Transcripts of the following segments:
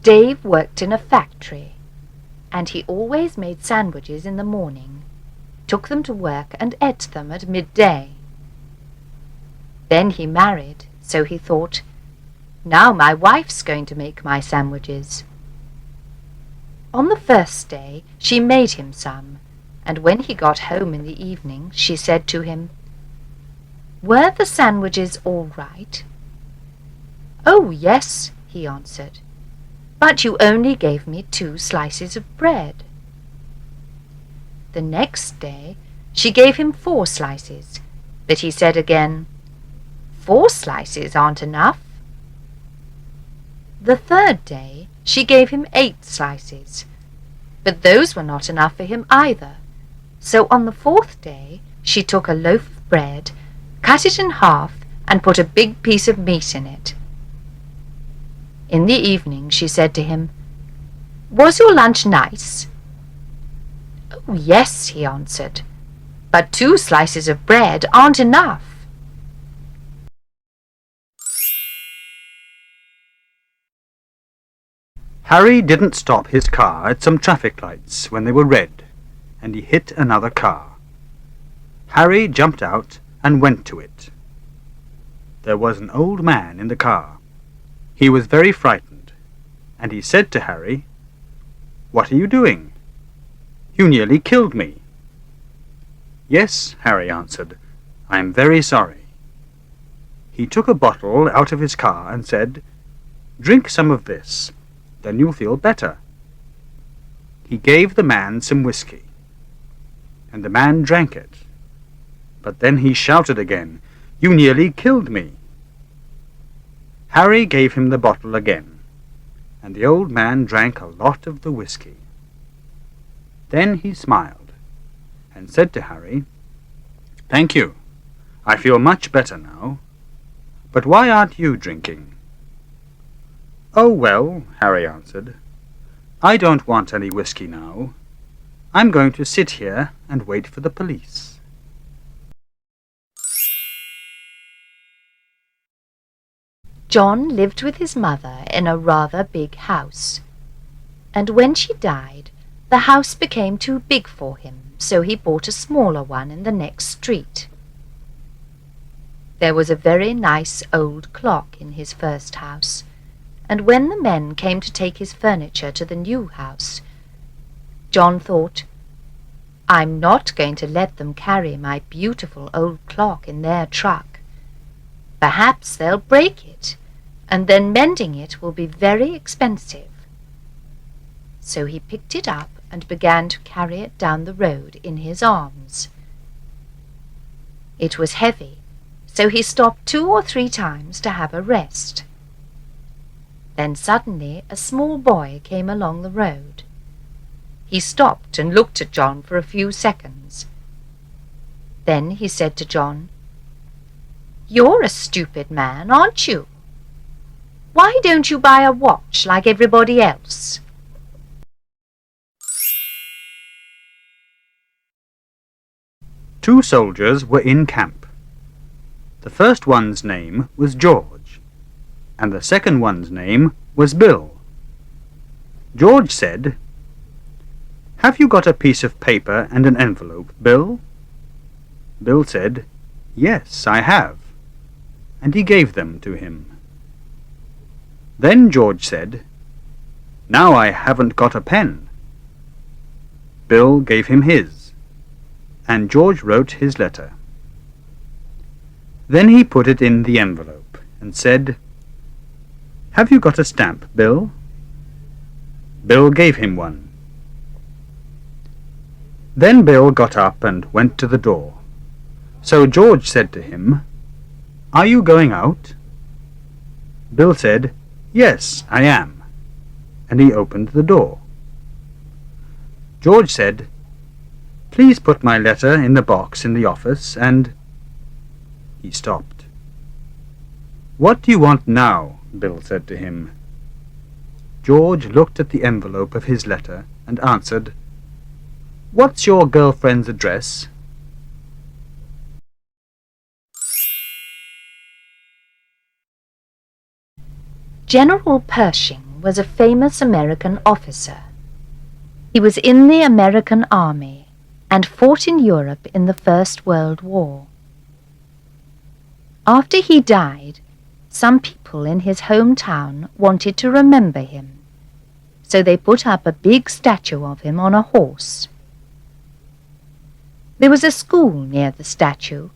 Dave worked in a factory, and he always made sandwiches in the morning, took them to work and ate them at midday. Then he married, so he thought, now my wife's going to make my sandwiches. On the first day she made him some, and when he got home in the evening she said to him, "Were the sandwiches all right?" "Oh, yes," he answered, "but you only gave me 2 slices of bread." The next day she gave him 4 slices, but he said again, "4 slices aren't enough." The third day she gave him 8 slices, but those were not enough for him either, so on the 4th day she took a loaf of bread, cut it in half, and put a big piece of meat in it. In the evening she said to him, "Was your lunch nice?" "Oh, yes," he answered, "but 2 slices of bread aren't enough." Harry didn't stop his car at some traffic lights when they were red, and he hit another car. Harry jumped out and went to it. There was an old man in the car. He was very frightened, and he said to Harry, "What are you doing? You nearly killed me." "Yes," Harry answered, "I am very sorry." He took a bottle out of his car and said, "Drink some of this. Then you'll feel better." He gave the man some whiskey, and the man drank it. But then he shouted again, "You nearly killed me." Harry gave him the bottle again, and the old man drank a lot of the whiskey. Then he smiled, and said to Harry, "Thank you. I feel much better now. But why aren't you drinking?" "Oh, well," Harry answered, "I don't want any whiskey now. I'm going to sit here and wait for the police." John lived with his mother in a rather big house, and when she died, the house became too big for him, so he bought a smaller one in the next street. There was a very nice old clock in his first house, and when the men came to take his furniture to the new house, John thought, "I'm not going to let them carry my beautiful old clock in their truck. Perhaps they'll break it, and then mending it will be very expensive." So he picked it up and began to carry it down the road in his arms. It was heavy, so he stopped 2 or 3 times to have a rest. Then suddenly a small boy came along the road. He stopped and looked at John for a few seconds. Then he said to John, "You're a stupid man, aren't you? Why don't you buy a watch like everybody else?" Two soldiers were in camp. The first one's name was George, and the second one's name was Bill. George said, "Have you got a piece of paper and an envelope, Bill?" Bill said, "Yes, I have," and he gave them to him. Then George said, "Now I haven't got a pen." Bill gave him his, and George wrote his letter. Then he put it in the envelope and said, "Have you got a stamp, Bill?" Bill gave him one. Then Bill got up and went to the door. So George said to him, "Are you going out?" Bill said, "Yes, I am," and he opened the door. George said, "Please put my letter in the box in the office and—" He stopped. "What do you want now?" Bill said to him. George looked at the envelope of his letter and answered, "What's your girlfriend's address?" General Pershing was a famous American officer. He was in the American Army and fought in Europe in the First World War. After he died, some people in his hometown wanted to remember him, so they put up a big statue of him on a horse. There was a school near the statue,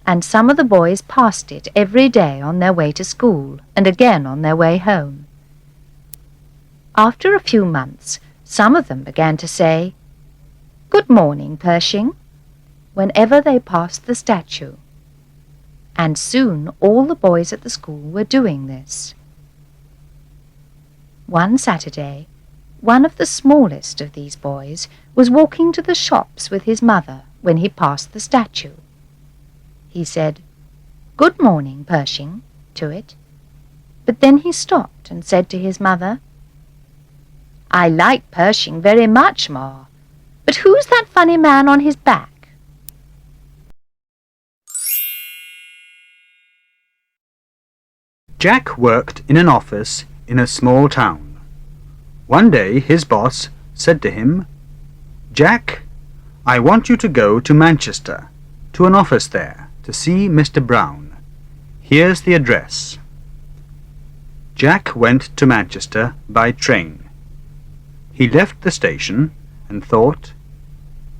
and some of the boys passed it every day on their way to school and again on their way home. After a few months, some of them began to say, "Good morning, Pershing," whenever they passed the statue. And soon all the boys at the school were doing this. One Saturday, one of the smallest of these boys was walking to the shops with his mother when he passed the statue. He said, "Good morning, Pershing," to it, but then he stopped and said to his mother, "I like Pershing very much, Ma, but who's that funny man on his back?" Jack worked in an office in a small town. One day his boss said to him, "Jack, I want you to go to Manchester, to an office there, to see Mr. Brown. Here's the address." Jack went to Manchester by train. He left the station and thought,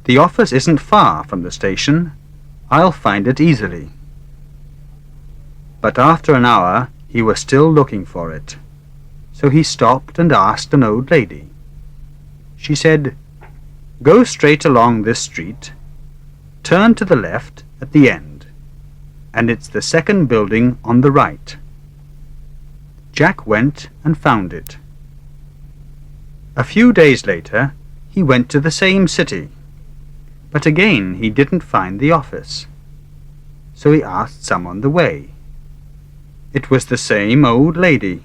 "The office isn't far from the station. I'll find it easily." But after an hour he was still looking for it, so he stopped and asked an old lady. She said, "Go straight along this street, turn to the left at the end, and it's the second building on the right." Jack went and found it. A few days later he went to the same city, but again he didn't find the office, so he asked someone the way. It was the same old lady.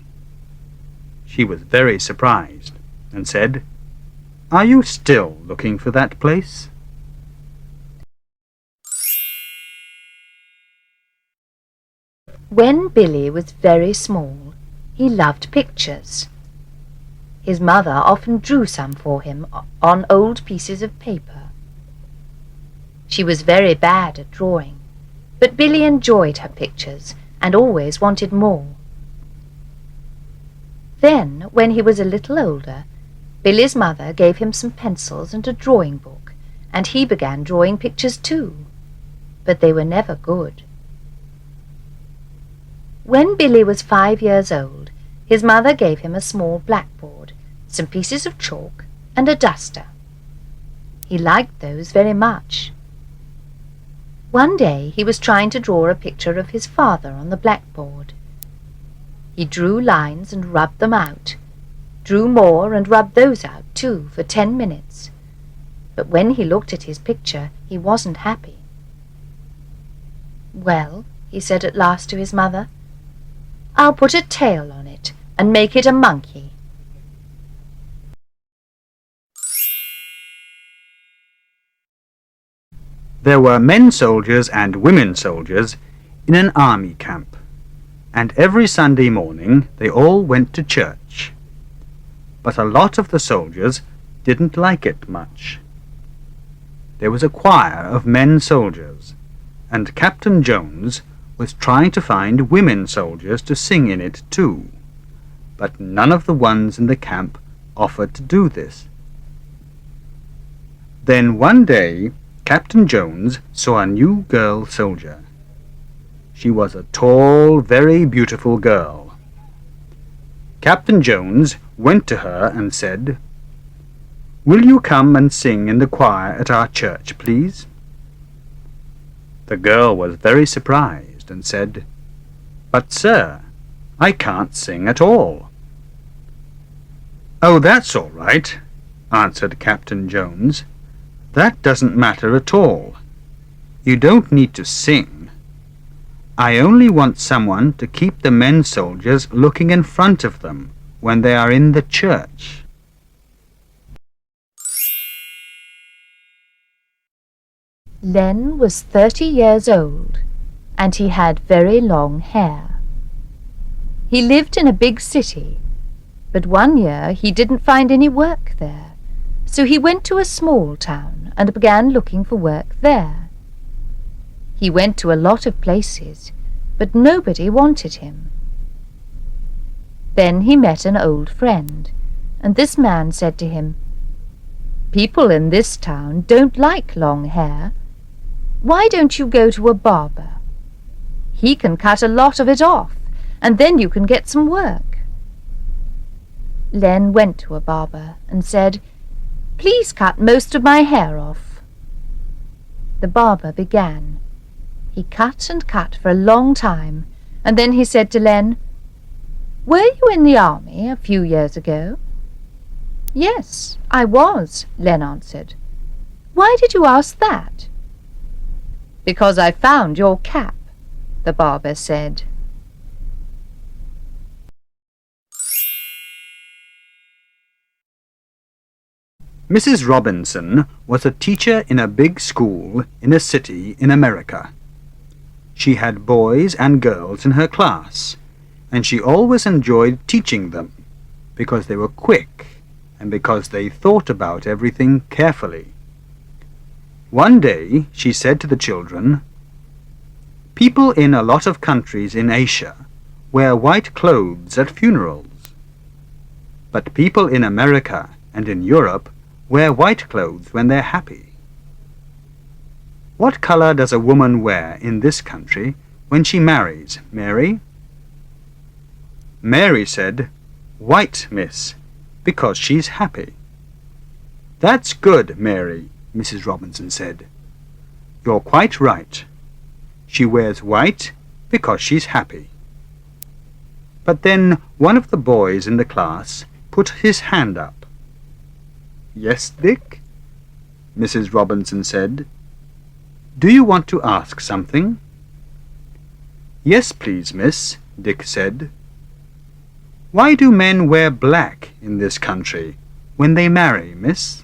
She was very surprised and said, "Are you still looking for that place?" When Billy was very small, he loved pictures. His mother often drew some for him on old pieces of paper. She was very bad at drawing, but Billy enjoyed her pictures and always wanted more. Then, when he was a little older, Billy's mother gave him some pencils and a drawing book, and he began drawing pictures too, but they were never good. When Billy was 5 years old, his mother gave him a small blackboard, some pieces of chalk, and a duster. He liked those very much. One day he was trying to draw a picture of his father on the blackboard. He drew lines and rubbed them out, drew more and rubbed those out too for 10 minutes. But when he looked at his picture, he wasn't happy. "Well," he said at last to his mother, "I'll put a tail on it and make it a monkey." There were men soldiers and women soldiers in an army camp, and every Sunday morning they all went to church. But a lot of the soldiers didn't like it much. There was a choir of men soldiers, and Captain Jones was trying to find women soldiers to sing in it too, but none of the ones in the camp offered to do this. Then one day Captain Jones saw a new girl soldier. She was a tall, very beautiful girl. Captain Jones went to her and said, "Will you come and sing in the choir at our church, please?" The girl was very surprised and said, "But, sir, I can't sing at all." "Oh, that's all right," answered Captain Jones. "That doesn't matter at all. You don't need to sing. I only want someone to keep the men soldiers looking in front of them when they are in the church." Len was 30 years old, and he had very long hair. He lived in a big city, But one year he didn't find any work there, so he went to a small town and began looking for work there. He went to a lot of places, but nobody wanted him. Then he met an old friend, and this man said to him, "People in this town don't like long hair. Why don't you go to a barber? He can cut a lot of it off, and then you can get some work." Len went to a barber and said, "Please cut most of my hair off." The barber began. He cut and cut for a long time, and then he said to Len, "Were you in the army a few years ago?" "Yes, I was," Len answered. "Why did you ask that?" "Because I found your cap," the barber said. Mrs. Robinson was a teacher in a big school in a city in America. She had boys and girls in her class, and she always enjoyed teaching them because they were quick and because they thought about everything carefully. One day she said to the children, "People in a lot of countries in Asia wear white clothes at funerals, but people in America and in Europe wear white clothes when they're happy. What color does a woman wear in this country when she marries, Mary?" Mary said, "White, miss, because she's happy." "That's good, Mary," Mrs. Robinson said. "You're quite right. She wears white because she's happy." But then one of the boys in the class put his hand up. "Yes, Dick?" Mrs. Robinson said. "Do you want to ask something?" "Yes, please, miss," Dick said. "Why do men wear black in this country when they marry, miss?"